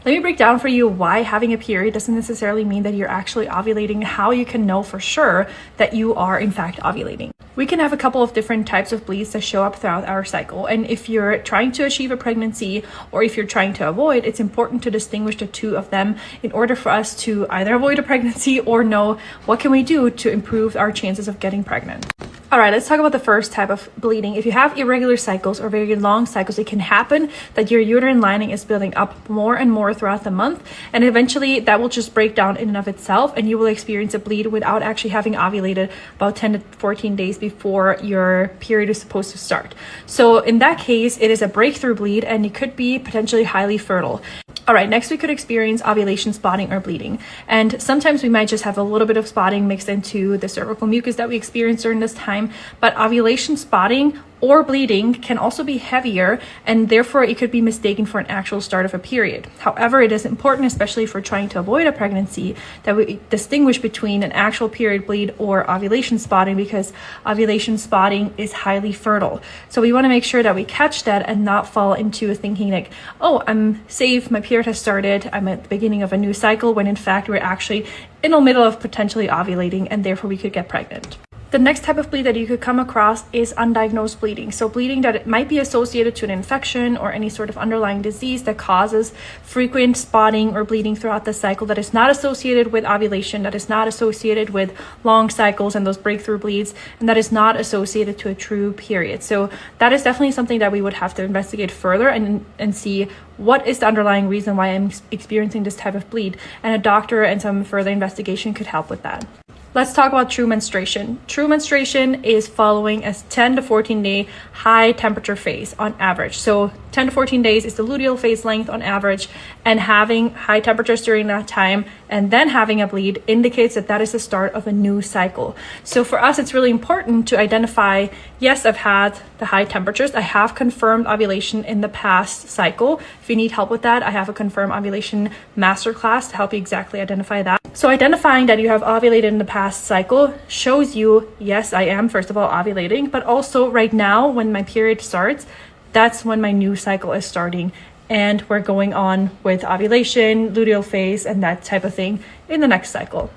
Let me break down for you why having a period doesn't necessarily mean that you're actually ovulating, how you can know for sure that you are in fact ovulating. We can have a couple of different types of bleeds that show up throughout our cycle. And if you're trying to achieve a pregnancy or if you're trying to avoid, it's important to distinguish the two of them in order for us to either avoid a pregnancy or know what can we do to improve our chances of getting pregnant. All right, let's talk about the first type of bleeding. If you have irregular cycles or very long cycles, it can happen that your uterine lining is building up more and more throughout the month. And eventually that will just break down in and of itself and you will experience a bleed without actually having ovulated about 10 to 14 days before your period is supposed to start. So in that case, it is a breakthrough bleed and it could be potentially highly fertile. All right, next we could experience ovulation spotting or bleeding. And sometimes we might just have a little bit of spotting mixed into the cervical mucus that we experience during this time. But ovulation spotting or bleeding can also be heavier and therefore it could be mistaken for an actual start of a period. However, it is important, especially if we're trying to avoid a pregnancy, that we distinguish between an actual period bleed or ovulation spotting because ovulation spotting is highly fertile. So we want to make sure that we catch that and not fall into thinking like, oh, I'm safe, my period has started, I'm at the beginning of a new cycle, when in fact we're actually in the middle of potentially ovulating and therefore we could get pregnant. The next type of bleed that you could come across is undiagnosed bleeding. So bleeding that it might be associated to an infection or any sort of underlying disease that causes frequent spotting or bleeding throughout the cycle that is not associated with ovulation, that is not associated with long cycles and those breakthrough bleeds, and that is not associated to a true period. So that is definitely something that we would have to investigate further and see what is the underlying reason why I'm experiencing this type of bleed. And a doctor and some further investigation could help with that. Let's talk about true menstruation. True menstruation is following a 10 to 14 day high temperature phase on average. So 10 to 14 days is the luteal phase length on average, and having high temperatures during that time and then having a bleed indicates that that is the start of a new cycle. So for us, it's really important to identify, yes, I've had the high temperatures. I have confirmed ovulation in the past cycle. If you need help with that, I have a confirmed ovulation masterclass to help you exactly identify that. So identifying that you have ovulated in the past cycle shows you, yes, I am first of all ovulating, but also right now when my period starts, that's when my new cycle is starting. And we're going on with ovulation, luteal phase, and that type of thing in the next cycle.